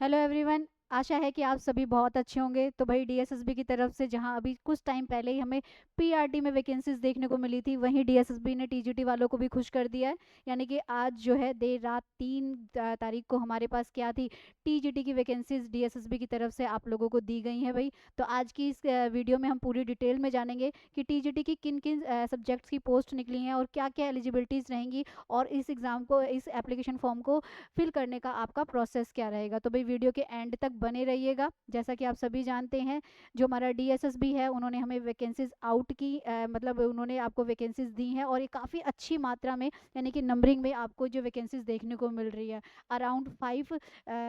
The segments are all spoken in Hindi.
Hello everyone. आशा है कि आप सभी बहुत अच्छे होंगे। तो भाई डीएसएसबी की तरफ से जहां अभी कुछ टाइम पहले ही हमें पीआरटी में वैकेंसीज देखने को मिली थी, वहीं डीएसएसबी ने टीजीटी वालों को भी खुश कर दिया है। यानी कि आज जो है देर रात 3 तारीख को हमारे पास क्या थी, टीजीटी की वैकेंसीज डीएसएसबी की तरफ से आप लोगों को दी गई हैं भाई। तो आज की इस वीडियो में हम पूरी डिटेल में जानेंगे कि टीजीटी की किन किन सब्जेक्ट्स की पोस्ट निकली हैं और क्या क्या एलिजिबिलिटीज़ रहेंगी, और इस एग्ज़ाम को, इस एप्लीकेशन फॉर्म को फिल करने का आपका प्रोसेस क्या रहेगा। तो भाई वीडियो के एंड तक बने रहिएगा। जैसा कि आप सभी जानते हैं, जो हमारा डीएसएसबी है उन्होंने हमें वैकेंसीज आउट की, मतलब उन्होंने आपको वैकेंसीज दी हैं, और ये काफ़ी अच्छी मात्रा में यानी कि नंबरिंग में आपको जो वैकेंसीज देखने को मिल रही है, अराउंड 5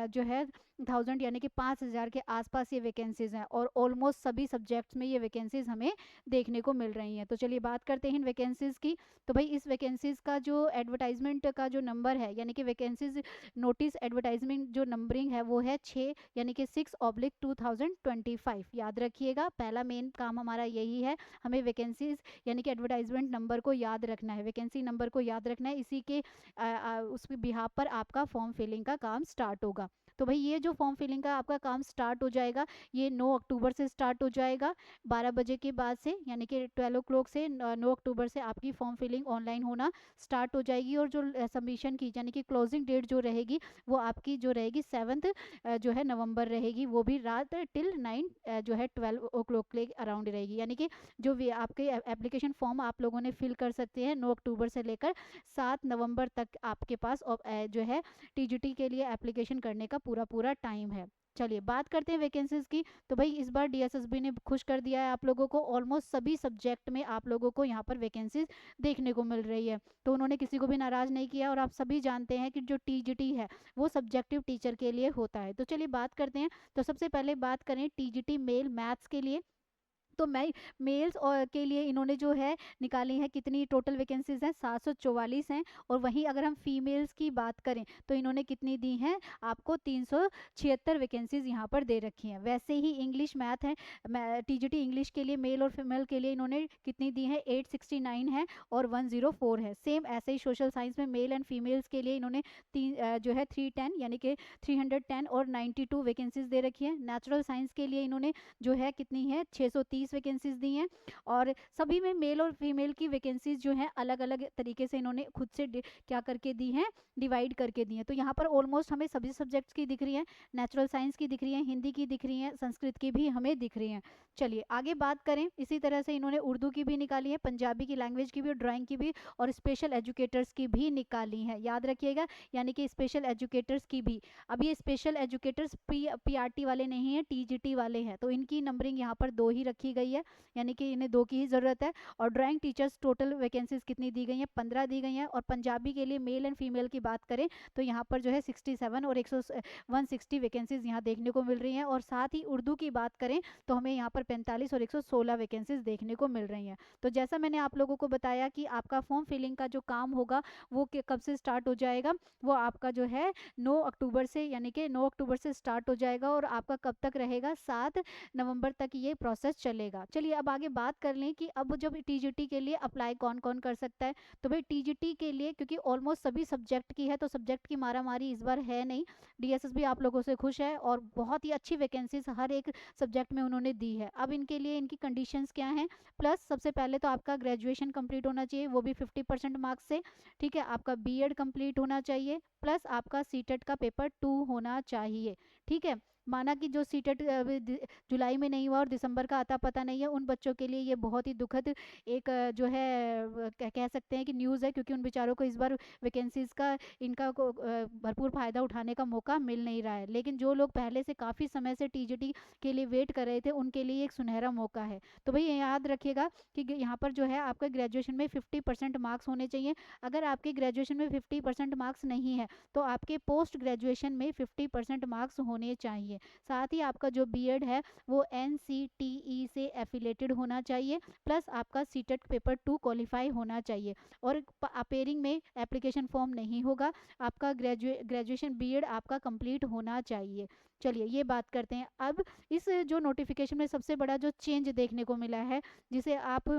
जो है 1000 यानी कि 5000 के आसपास ये वैकेंसीज हैं, और ऑलमोस्ट सभी सब्जेक्ट्स में ये वैकेंसीज हमें देखने को मिल रही हैं। तो चलिए बात करते हैं इन वैकेंसीज की। तो भाई इस वैकेंसीज का जो एडवर्टाइजमेंट का जो नंबर है, यानी कि वैकेंसीज नोटिस एडवर्टाइजमेंट जो नंबरिंग है वो है 6 यानी कि 6/2025। याद रखिएगा, पहला मेन काम हमारा यही है, हमें वैकेंसीज यानी कि एडवर्टाइजमेंट नंबर को याद रखना है, वैकेंसी नंबर को याद रखना है। इसी के उसके बिहाफ पर आपका फॉर्म फिलिंग का काम स्टार्ट होगा। तो भाई ये जो फॉर्म फिलिंग का आपका काम स्टार्ट हो जाएगा, ये 9 अक्टूबर से स्टार्ट हो जाएगा, 12 बजे के बाद से, यानी कि 12 ओ से 9 अक्टूबर से आपकी फॉर्म फिलिंग ऑनलाइन होना स्टार्ट हो जाएगी। और जो सबमिशन की यानी कि क्लोजिंग डेट जो रहेगी वो आपकी जो रहेगी 7 जो है नवंबर रहेगी, वो भी रात टिल 9 जो है 12 ओ के अराउंड रहेगी। यानी कि जो भी आपके एप्लीकेशन फॉर्म आप लोगों ने फिल कर सकते हैं 9 अक्टूबर से लेकर 7 नवंबर तक आपके पास जो है टीजीटी के लिए एप्लीकेशन करने का पूरा पूरा टाइम है। चलिए बात करते हैं वैकेंसीज की। तो भाई इस बार डीएसएसबी ने खुश कर दिया है आप लोगों को, ऑलमोस्ट सभी सब्जेक्ट में आप लोगों को यहाँ पर वैकेंसीज देखने को मिल रही है। तो उन्होंने किसी को भी नाराज़ नहीं किया, और आप सभी जानते हैं कि जो टीजीटी है वो सब्जेक्टिव टीचर के लिए होता है। तो चलिए बात करते हैं। तो सबसे पहले बात करें टीजीटी मेल मैथ्स के लिए। तो मैं मेल्स और के लिए इन्होंने जो है निकाली है, कितनी टोटल वैकेंसीज हैं, 744 हैं। और वहीं अगर हम फीमेल्स की बात करें तो इन्होंने कितनी दी हैं आपको, 376 वैकेंसीज यहाँ पर दे रखी हैं। वैसे ही इंग्लिश मैथ है, टीजीटी इंग्लिश के लिए मेल और फीमेल के लिए इन्होंने कितनी दी है, 869 है और 104 है। सेम ऐसे ही सोशल साइंस में मेल एंड फीमेल्स के लिए इन्होंने जो है 310 यानी कि 310 और 92 वैकेंसीज दे रखी है। नेचुरल साइंस के लिए इन्होंने जो है कितनी है, 630 वैकेंसीज दी हैं। और सभी में मेल और फीमेल की वैकेंसीज जो हैं अलग अलग तरीके से इन्होंने खुद से क्या करके दी हैं, डिवाइड करके दी हैं। तो यहाँ पर ऑलमोस्ट हमें सभी सब्जेक्ट्स की दिख रही है, नेचुरल साइंस की दिख रही है, हिंदी की दिख रही है, संस्कृत की भी हमें दिख रही है। चलिए आगे बात करें। इसी तरह से इन्होंने उर्दू की भी निकाली है, पंजाबी की लैंग्वेज की भी, और ड्राइंग की भी, और स्पेशल एजुकेटर्स की भी निकाली है। याद रखिएगा, यानी कि स्पेशल एजुकेटर्स की भी। अब ये स्पेशल एजुकेटर्स पीआरटी वाले नहीं हैं, टीजीटी वाले हैं, तो इनकी नंबरिंग यहाँ पर 2 ही रखी गई है, यानी कि इन्हें 2 की ही ज़रूरत है। और ड्राइंग टीचर्स टोटल वैकेंसीज कितनी दी गई हैं, 15 दी गई हैं। और पंजाबी के लिए मेल एंड फीमेल की बात करें तो यहाँ पर जो है 67 और 160 वैकेंसीज यहाँ देखने को मिल रही हैं। और साथ ही उर्दू की बात करें तो हमें यहाँ पर 45 और 116 वैकेंसीज देखने को मिल रही हैं। तो जैसा मैंने आप लोगों को बताया कि आपका फॉर्म फिलिंग का जो काम होगा वो कब से स्टार्ट हो जाएगा, वो आपका जो है 9 अक्टूबर से, यानी कि 9 अक्टूबर से स्टार्ट हो जाएगा, और आपका कब तक रहेगा, 7 नवंबर तक ये प्रोसेस चलेगा। चलिए अब आगे बात कर लें कि अब जब टीजीटी के लिए अप्लाई कौन कौन कर सकता है। तो भाई टीजीटी के लिए, क्योंकि ऑलमोस्ट सभी सब्जेक्ट की है, तो सब्जेक्ट की मारामारी इस बार है नहीं। डीएसएसबी आप लोगों से खुश है, और बहुत ही अच्छी वैकेंसीज हर एक सब्जेक्ट में उन्होंने दी है। अब इनके लिए इनकी कंडीशंस क्या हैं, प्लस सबसे पहले तो आपका ग्रेजुएशन कंप्लीट होना चाहिए, वो भी 50% मार्क्स से। ठीक है, आपका बीएड कंप्लीट होना चाहिए, प्लस आपका सीटेट का पेपर 2 होना चाहिए। ठीक है, माना कि जो सीटेट जुलाई में नहीं हुआ और दिसंबर का आता पता नहीं है, उन बच्चों के लिए ये बहुत ही दुखद एक जो है कह सकते हैं कि न्यूज़ है, क्योंकि उन बेचारों को इस बार वैकेंसीज का इनका को भरपूर फ़ायदा उठाने का मौका मिल नहीं रहा है। लेकिन जो लोग पहले से काफ़ी समय से टीजीटी के लिए वेट कर रहे थे, उनके लिए एक सुनहरा मौका है। तो भाई याद रखिएगा कि यहाँ पर जो है आपका ग्रेजुएशन में 50% मार्क्स होने चाहिए। अगर आपके ग्रेजुएशन में 50% मार्क्स नहीं है तो आपके पोस्ट ग्रेजुएशन में 50% मार्क्स होने चाहिए। साथ ही आपका जो बीएड है वो एनसीटीई से एफिलेटेड होना चाहिए, प्लस आपका सीटेट पेपर 2 क्वालिफाई होना चाहिए। और अपेयरिंग में एप्लीकेशन फॉर्म नहीं होगा, आपका ग्रेजुएशन बीएड आपका कंप्लीट होना चाहिए। चलिए ये बात करते हैं। अब इस जो नोटिफिकेशन में सबसे बड़ा जो चेंज देखने को मिला है, जिसे आप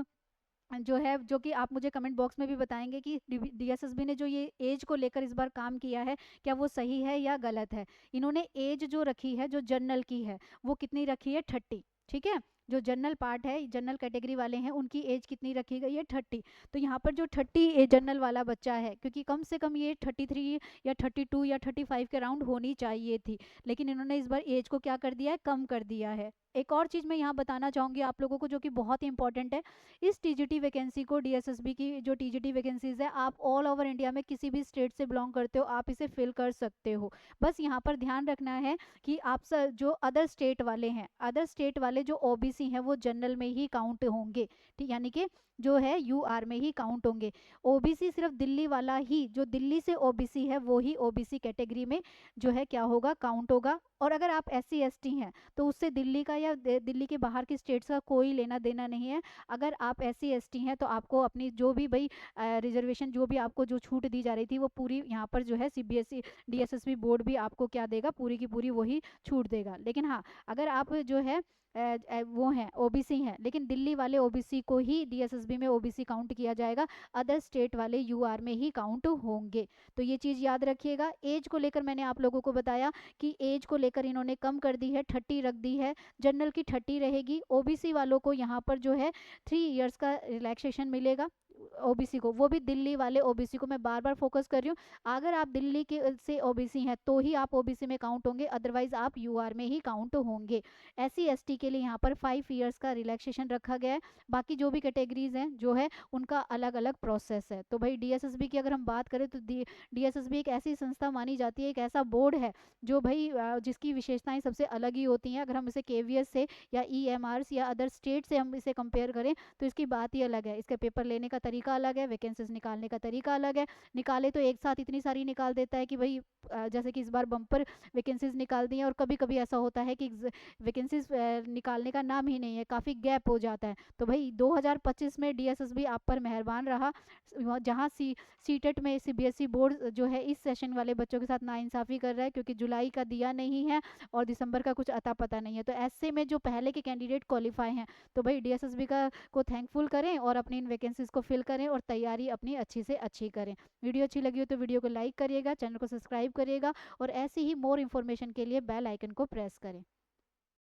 जो है, जो कि आप मुझे कमेंट बॉक्स में भी बताएंगे कि डीएसएसबी ने जो ये एज को लेकर इस बार काम किया है, क्या वो सही है या गलत है। इन्होंने एज जो रखी है, जो जनरल की है, वो कितनी रखी है, 30। ठीक है, जो जनरल पार्ट है, जनरल कैटेगरी वाले हैं, उनकी एज कितनी रखी गई है, 30। तो यहाँ पर जो 30 जनरल वाला बच्चा है, क्योंकि कम से कम ये 33 या 32 या 35 के राउंड होनी चाहिए थी, लेकिन इन्होंने इस बार एज को क्या कर दिया है, कम कर दिया है। एक और चीज़ मैं यहाँ बताना चाहूँगी आप लोगों को, जो कि बहुत ही इंपॉर्टेंट है। इस टीजीटी वैकेंसी को, डीएसएसबी की जो टीजीटी वैकेंसीज है, आप ऑल ओवर इंडिया में किसी भी स्टेट से बिलोंग करते हो, आप इसे फिल कर सकते हो। बस यहाँ पर ध्यान रखना है कि आप जो अदर स्टेट वाले हैं, अदर स्टेट वाले जो ओबीसी हैं, वो जनरल में ही काउंट होंगे। ठीक, यानी कि जो है यूआर में ही काउंट होंगे। ओबीसी सिर्फ दिल्ली वाला ही, जो दिल्ली से ओबीसी है, वो ही ओबीसी कैटेगरी में जो है क्या होगा, काउंट होगा। और अगर आप एससी एसटी हैं, तो उससे दिल्ली का या दिल्ली के बाहर की स्टेट्स का कोई लेना देना नहीं है। अगर आप एससी एसटी हैं, तो आपको अपनी जो भी भाई रिजर्वेशन, जो भी आपको जो छूट दी जा रही थी, वो पूरी यहाँ पर जो है सीबीएसई डीएसएसबी बोर्ड भी आपको क्या देगा, पूरी की पूरी वही छूट देगा। लेकिन हाँ, अगर आप जो है वो हैं, ओबीसी हैं, लेकिन दिल्ली वाले ओबीसी को ही डीएसएसबी में ओबीसी काउंट किया जाएगा, अदर स्टेट वाले यूआर में ही काउंट होंगे। तो ये चीज़ याद रखिएगा। एज को लेकर मैंने आप लोगों को बताया कि एज को लेकर इन्होंने कम कर दी है, 30 रख दी है। जनरल की 30 रहेगी। ओबीसी वालों को यहाँ पर जो है 3 इयर्स का रिलैक्सेशन मिलेगा। ओबीसी को, वो भी दिल्ली वाले ओबीसी को, मैं बार बार फोकस कर रही हूँ। अगर आप दिल्ली के से ओबीसी हैं, तो ही आप ओबीसी में काउंट होंगे, अदरवाइज आप यूआर में ही काउंट होंगे। एससी एसटी के लिए यहाँ पर 5 इयर्स का रिलैक्सेशन रखा गया है। बाकी जो भी कैटेगरीज हैं जो है, उनका अलग अलग प्रोसेस है। तो भाई डीएसएसबी की अगर हम बात करें, तो डीएसएसबी एक ऐसी संस्था मानी जाती है, एक ऐसा बोर्ड है जो भाई जिसकी विशेषताएं सबसे अलग ही होती हैं। अगर हम इसे केवीएस से या ईएमआर या अदर स्टेट से हम इसे कंपेयर करें, तो इसकी बात ही अलग है। इसके पेपर लेने का तरीका अलग है, वैकेंसीज निकालने का तरीका अलग है। निकाले तो एक साथ इतनी सारी निकाल देता है कि भाई जैसे कि इस बार बम्पर वैकेंसीज निकाल दी हैं, और कभी कभी ऐसा होता है कि वैकेंसीज निकालने का नाम ही नहीं है, काफ़ी गैप हो जाता है। तो भाई 2025 में डीएसएसबी आप पर मेहरबान रहा। जहाँ सीटेट में सीबीएसई बोर्ड जो है इस सेशन वाले बच्चों के साथ नाइंसाफ़ी कर रहा है, क्योंकि जुलाई का दिया नहीं है और दिसंबर का कुछ अता पता नहीं है। तो ऐसे में जो पहले के कैंडिडेट क्वालिफाई हैं, तो भाई डीएसएसबी को थैंकफुल करें और अपनी इन वैकेंसीज को फिल करें और तैयारी अपनी अच्छी से अच्छी करें। वीडियो अच्छी लगी हो तो वीडियो को लाइक करिएगा, चैनल को सब्सक्राइब करिएगा, और ऐसी ही मोर इन्फॉर्मेशन के लिए बेल आइकन को प्रेस करें।